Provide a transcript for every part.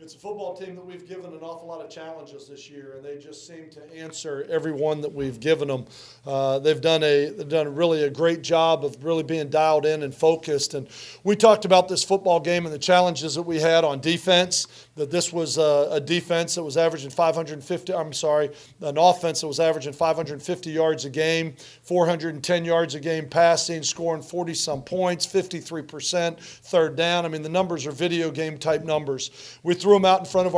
It's a football team that we've given an awful lot of challenges this year, and they just seem to answer every one that we've given them. They've done really a great job of really being dialed in and focused. And we talked about this football game and the challenges that we had on defense. That this was a defense that was averaging an offense that was averaging 550 yards a game, 410 yards a game passing, scoring 40-some points, 53% third down. I mean, the numbers are video game type numbers. We threw them out in front of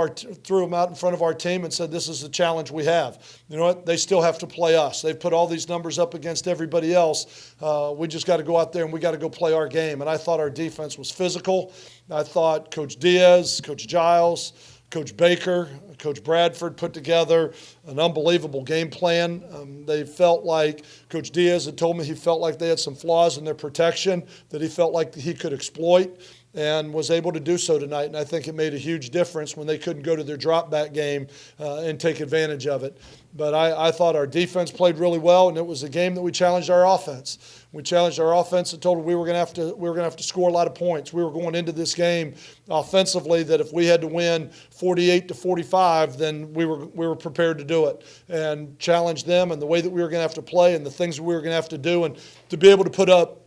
our team and said, this is the challenge we have. You know what? They still have to play us. They've put all these numbers up against everybody else. We just got to go out there and we got to go play our game. And I thought our defense was physical. I thought Coach Diaz, Coach Giles, Coach Baker, Coach Bradford put together an unbelievable game plan. They felt like Coach Diaz had told me he felt like they had some flaws in their protection that he felt like he could exploit, and was able to do so tonight. And I think it made a huge difference when they couldn't go to their drop-back game and take advantage of it. But I thought our defense played really well, and it was a game that we challenged our offense. We challenged our offense and told them we were going to have to score a lot of points. We were going into this game offensively that if we had to win 48-45, then we were prepared to do it and challenge them and the way that we were going to have to play and the things we were going to have to do, and to be able to put up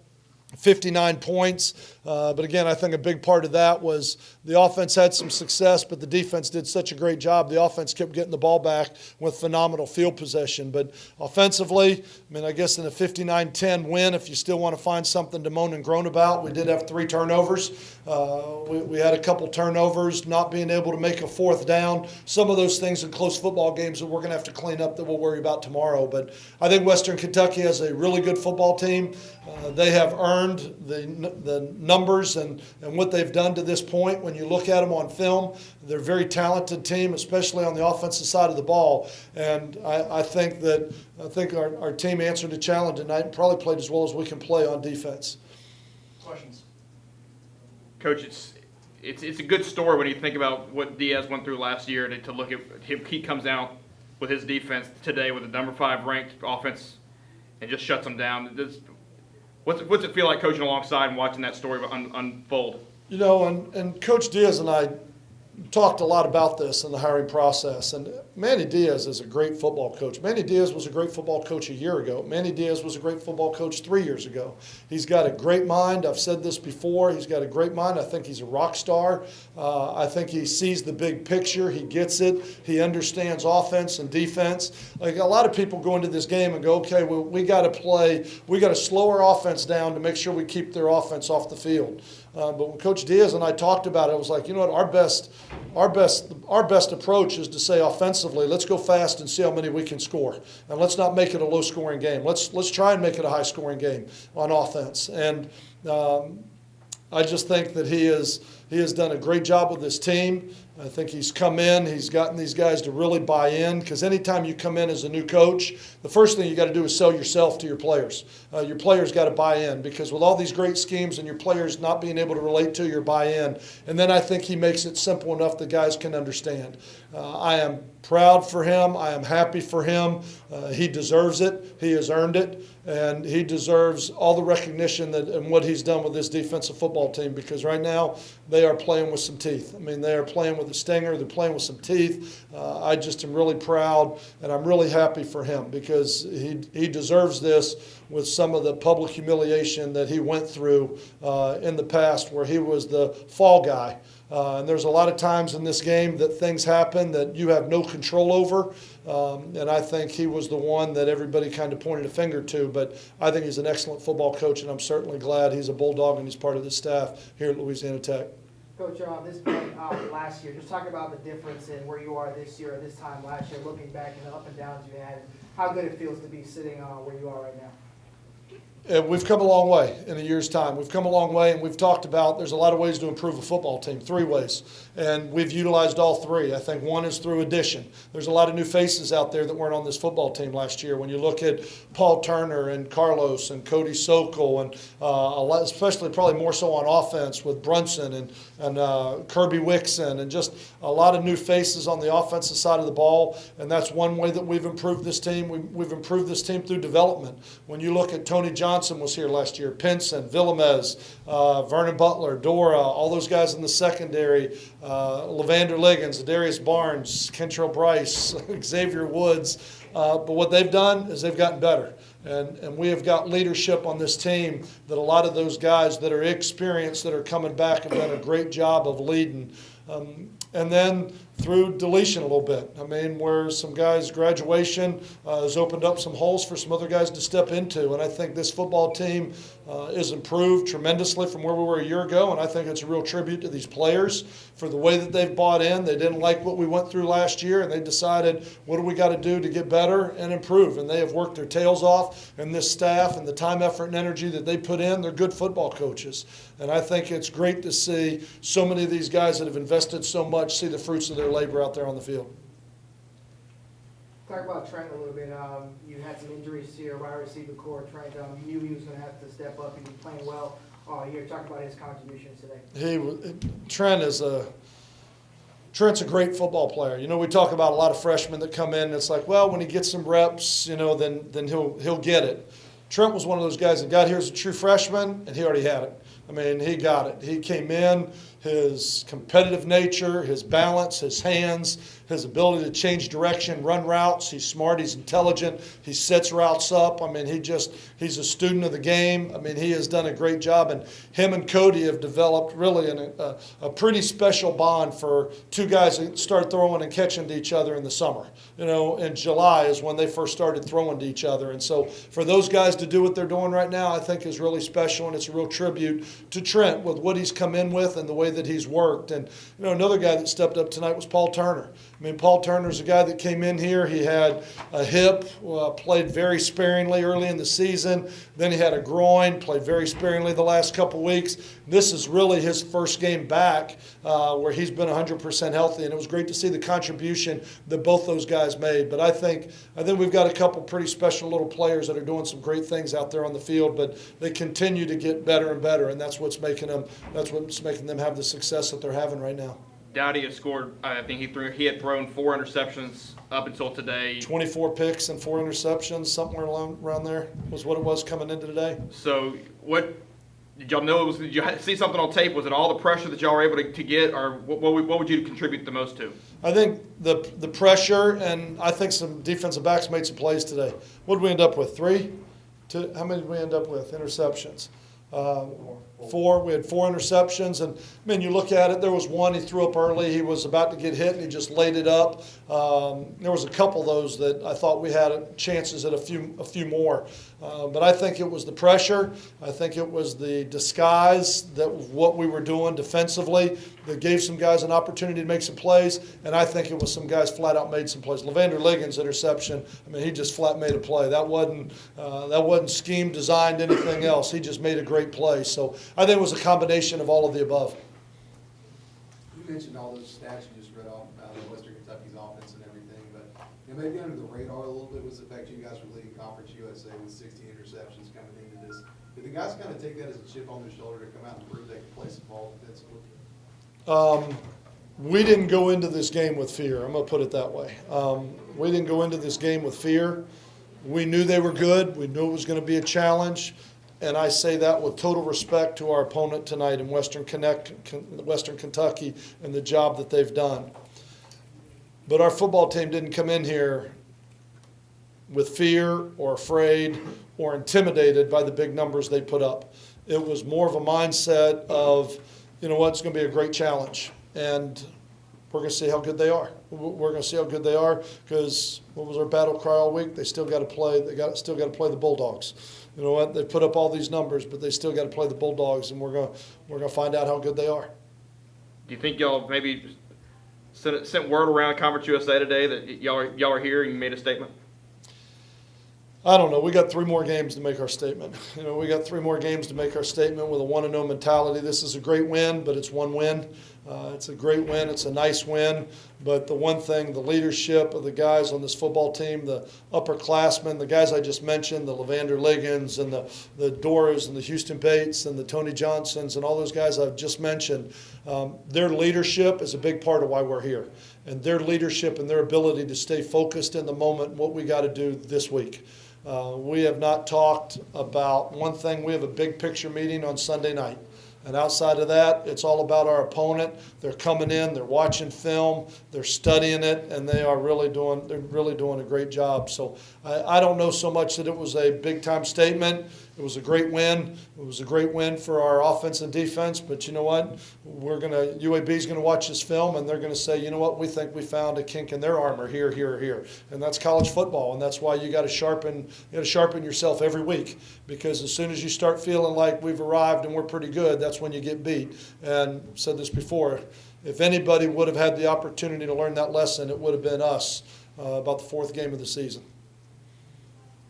59 points. But again, I think a big part of that was the offense had some success, but the defense did such a great job. The offense kept getting the ball back with phenomenal field possession. But offensively, I mean, I guess in a 59-10 win, if you still want to find something to moan and groan about, we did have 3 turnovers. We had a couple turnovers, not being able to make a fourth down. Some of those things in close football games that we're going to have to clean up that we'll worry about tomorrow. But I think Western Kentucky has a really good football team. They have earned the numbers and what they've done to this point. When you look at them on film, they're a very talented team, especially on the offensive side of the ball. And I think our team answered the challenge tonight and probably played as well as we can play on defense. Questions? Coach, it's a good story when you think about what Diaz went through last year to look at him. He comes out with his defense today with a number 5 ranked offense and just shuts them down. What's it feel like coaching alongside and watching that story unfold? You know, and Coach Diaz and I talked a lot about this in the hiring process. And Manny Diaz is a great football coach. Manny Diaz was a great football coach a year ago. Manny Diaz was a great football coach 3 years ago. He's got a great mind. I've said this before. He's got a great mind. I think he's a rock star. I think he sees the big picture. He gets it. He understands offense and defense. Like a lot of people go into this game and go, okay, well, we got to slow our offense down to make sure we keep their offense off the field. But when Coach Diaz and I talked about it, it was like, you know what, our best approach is to say offensively, let's go fast and see how many we can score, and let's not make it a low-scoring game. Let's try and make it a high-scoring game on offense. And I just think that he has done a great job with this team. I think he's come in, he's gotten these guys to really buy in, because anytime you come in as a new coach, the first thing you got to do is sell yourself to your players. Your players got to buy in, because with all these great schemes and your players not being able to relate to your buy-in, and then I think he makes it simple enough the guys can understand. I am proud for him. I am happy for him. He deserves it. He has earned it. And he deserves all the recognition and what he's done with this defensive football team, because right now they are playing with some teeth. I mean, they are playing with a stinger. They're playing with some teeth. I just am really proud, and I'm really happy for him, because he deserves this with some of the public humiliation that he went through in the past, where he was the fall guy. And there's a lot of times in this game that things happen that you have no control over. And I think he was the one that everybody kind of pointed a finger to. But I think he's an excellent football coach, and I'm certainly glad he's a Bulldog and he's part of the staff here at Louisiana Tech. Coach, this point last year, just talk about the difference in where you are this year or this time last year, looking back and the up and downs you had, and how good it feels to be sitting where you are right now. We've come a long way in a year's time. We've come a long way, and we've talked about there's a lot of ways to improve a football team, 3 ways. And we've utilized all 3. I think one is through addition. There's a lot of new faces out there that weren't on this football team last year. When you look at Paul Turner and Carlos and Cody Sokol, and especially probably more so on offense with Brunson and Kirby Wixon, and just a lot of new faces on the offensive side of the ball. And that's one way that we've improved this team. We've improved this team through development. When you look at Tony Johnson, Johnson was here last year, Pinson, Villamez, Vernon Butler, Dora, all those guys in the secondary, Levander Liggins, Darius Barnes, Kentrell Bryce, Xavier Woods. But what they've done is they've gotten better. And we have got leadership on this team that a lot of those guys that are experienced, that are coming back, have done a great job of leading. And then through deletion a little bit. I mean, where some guys' graduation has opened up some holes for some other guys to step into. And I think this football team is improved tremendously from where we were a year ago. And I think it's a real tribute to these players for the way that they've bought in. They didn't like what we went through last year, and they decided, what do we got to do to get better and improve? And they have worked their tails off. And this staff and the time, effort, and energy that they put in, they're good football coaches. And I think it's great to see so many of these guys that have invested so much see the fruits of their labor out there on the field. Talk about Trent a little bit. You had some injuries to your wide receiver core. Trent, you knew he was going to have to step up. He was playing well all year. Talk about his contributions today. Trent's a great football player. You know, we talk about a lot of freshmen that come in, and it's like, well, when he gets some reps, you know, then he'll get it. Trent was one of those guys that got here as a true freshman, and he already had it. I mean, he got it. He came in, his competitive nature, his balance, his hands, his ability to change direction, run routes. He's smart, he's intelligent, he sets routes up. I mean, he's a student of the game. I mean, he has done a great job. And him and Cody have developed really a pretty special bond for two guys that started throwing and catching to each other in the summer. You know, in July is when they first started throwing to each other. And so for those guys to do what they're doing right now, I think is really special, and it's a real tribute to Trent with what he's come in with and the way that he's worked. And, you know, another guy that stepped up tonight was Paul Turner. I mean, Paul Turner's a guy that came in here. He had a hip, played very sparingly early in the season. Then he had a groin, played very sparingly the last couple weeks. This is really his first game back where he's been 100% healthy, and it was great to see the contribution that both those guys made. But I think we've got a couple pretty special little players that are doing some great things out there on the field, but they continue to get better and better, and that's what's making them have the success that they're having right now. Dowdy has scored. I think he had thrown 4 interceptions up until today. 24 picks and 4 interceptions, somewhere around there was what it was coming into today. So what did y'all know? Did you see something on tape? Was it all the pressure that y'all were able to get, or what would you contribute the most to? I think the pressure, and I think some defensive backs made some plays today. What did we end up with? 3? How many did we end up with? Interceptions. 4. We had 4 interceptions, and I mean, you look at it. There was one he threw up early. He was about to get hit, and he just laid it up. There was a couple of those that I thought we had chances at a few more. But I think it was the pressure. I think it was the disguise that what we were doing defensively that gave some guys an opportunity to make some plays, and I think it was some guys flat out made some plays. Levander Liggins' interception. I mean, he just flat made a play. That wasn't scheme designed anything else. He just made a great play. So I think it was a combination of all of the above. You mentioned all those stats you just read off about Western Kentucky's offense and everything, but you know, maybe under the radar a little bit was the fact you guys were leading Conference USA with 16 interceptions coming into this. Did the guys kind of take that as a chip on their shoulder to come out and prove they could play some ball defensively? We didn't go into this game with fear. I'm going to put it that way. We didn't go into this game with fear. We knew they were good. We knew it was going to be a challenge. And I say that with total respect to our opponent tonight in Western Kentucky and the job that they've done. But our football team didn't come in here with fear or afraid or intimidated by the big numbers they put up. It was more of a mindset of, you know what, it's going to be a great challenge. And we're going to see how good they are. We're going to see how good they are because what was our battle cry all week? They still got to play. Still got to play the Bulldogs. You know what? They put up all these numbers, but they still got to play the Bulldogs, and we're going to find out how good they are. Do you think y'all maybe sent word around Conference USA today that y'all are here and you made a statement? I don't know. We got 3 more games to make our statement. You know, we got 3 more games to make our statement with a 1-0 mentality. This is a great win, but it's one win. It's a great win. It's a nice win. But the one thing, the leadership of the guys on this football team, the upperclassmen, the guys I just mentioned, the Levander Liggins and the Doras and the Houston Bates and the Tony Johnsons and all those guys I've just mentioned, their leadership is a big part of why we're here. And their leadership and their ability to stay focused in the moment, what we got to do this week. We have not talked about one thing. We have a big picture meeting on Sunday night. And outside of that, it's all about our opponent. They're coming in, they're watching film, they're studying it, and they're really doing a great job. So I don't know so much that it was a big-time statement. It was a great win. It was a great win for our offense and defense. But you know what? UAB is going to watch this film, and they're going to say, you know what? We think we found a kink in their armor here, here, here. And that's college football, and that's why you got to sharpen yourself every week. Because as soon as you start feeling like we've arrived and we're pretty good, that's when you get beat. And I've said this before, if anybody would have had the opportunity to learn that lesson, it would have been us about the fourth game of the season.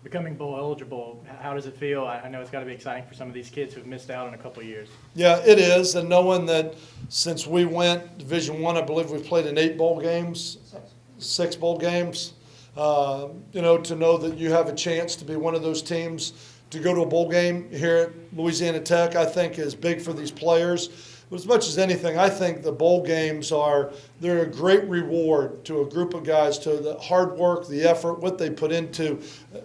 Becoming bowl eligible, how does it feel? I know it's got to be exciting for some of these kids who've missed out in a couple of years. Yeah, it is, and knowing that since we went Division I, I believe we've played in 8 bowl games, 6 bowl games. To know that you have a chance to be one of those teams to go to a bowl game here at Louisiana Tech, I think is big for these players. But as much as anything, I think the bowl games they're a great reward to a group of guys, to the hard work, the effort, what they put into.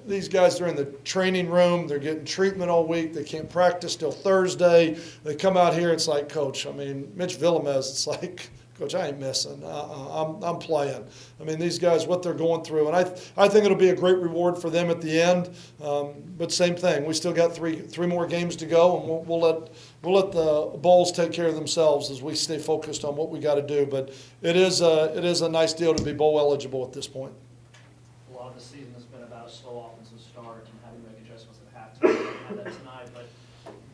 These guys are in the training room. They're getting treatment all week. They can't practice till Thursday. They come out here, it's like, Coach, Mitch Villamez, it's like, Coach, I ain't missing. I'm playing. These guys, what they're going through, and I think it'll be a great reward for them at the end. But same thing, we still got three more games to go, and we'll let the bowls take care of themselves as we stay focused on what we got to do. But it is a nice deal to be bowl eligible at this point. A lot of the season has been about a slow offensive start and having to make adjustments at halftime. We had that tonight, but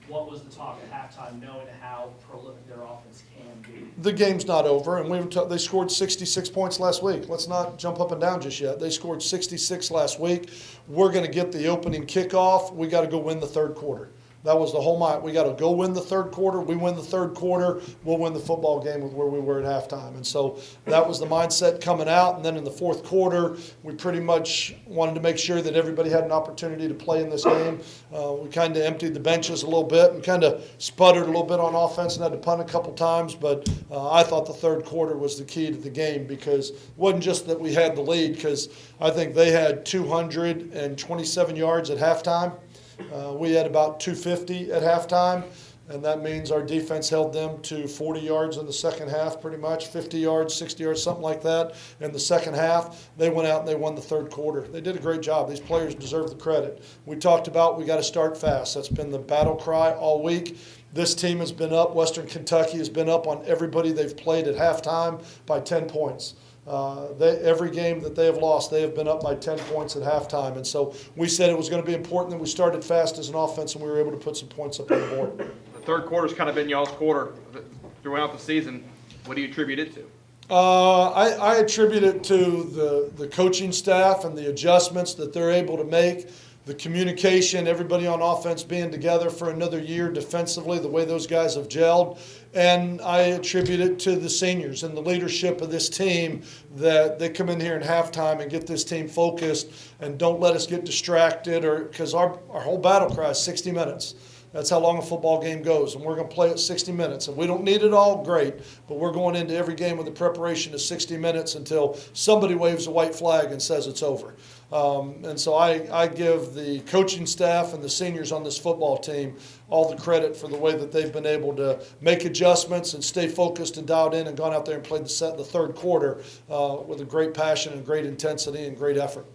what was the talk at halftime, knowing how prolific their offense can be? The game's not over, and they scored 66 points last week. Let's not jump up and down just yet. They scored 66 last week. We're going to get the opening kickoff. We got to go win the third quarter. That was the whole mind. We got to go win the third quarter. We win the third quarter, we'll win the football game with where we were at halftime. And so that was the mindset coming out. And then in the fourth quarter, we pretty much wanted to make sure that everybody had an opportunity to play in this game. We kind of emptied the benches a little bit and kind of sputtered a little bit on offense and had to punt a couple times. But I thought the third quarter was the key to the game, because it wasn't just that we had the lead, because I think they had 227 yards at halftime. We had about 250 at halftime, and that means our defense held them to 40 yards in the second half, pretty much 50 yards, 60 yards, something like that. In the second half, they went out and they won the third quarter. They did a great job. These players deserve the credit. We talked about we got to start fast. That's been the battle cry all week. This team has been up. Western Kentucky has been up on everybody they've played at halftime by 10 points. Every game that they have lost, they have been up by 10 points at halftime. And so we said it was going to be important that we started fast as an offense, and we were able to put some points up on the board. The third quarter's kind of been y'all's quarter throughout the season. What do you attribute it to? I attribute it to the coaching staff and the adjustments that they're able to make, the communication, everybody on offense being together for another year defensively, the way those guys have gelled. And I attribute it to the seniors and the leadership of this team, that they come in here in halftime and get this team focused and don't let us get distracted, because our whole battle cry is 60 minutes. That's how long a football game goes, and we're going to play it 60 minutes. And we don't need it all, great, but we're going into every game with the preparation of 60 minutes until somebody waves a white flag and says it's over. And so I give the coaching staff and the seniors on this football team all the credit for the way that they've been able to make adjustments and stay focused and dialed in and gone out there and played the third quarter with a great passion and great intensity and great effort.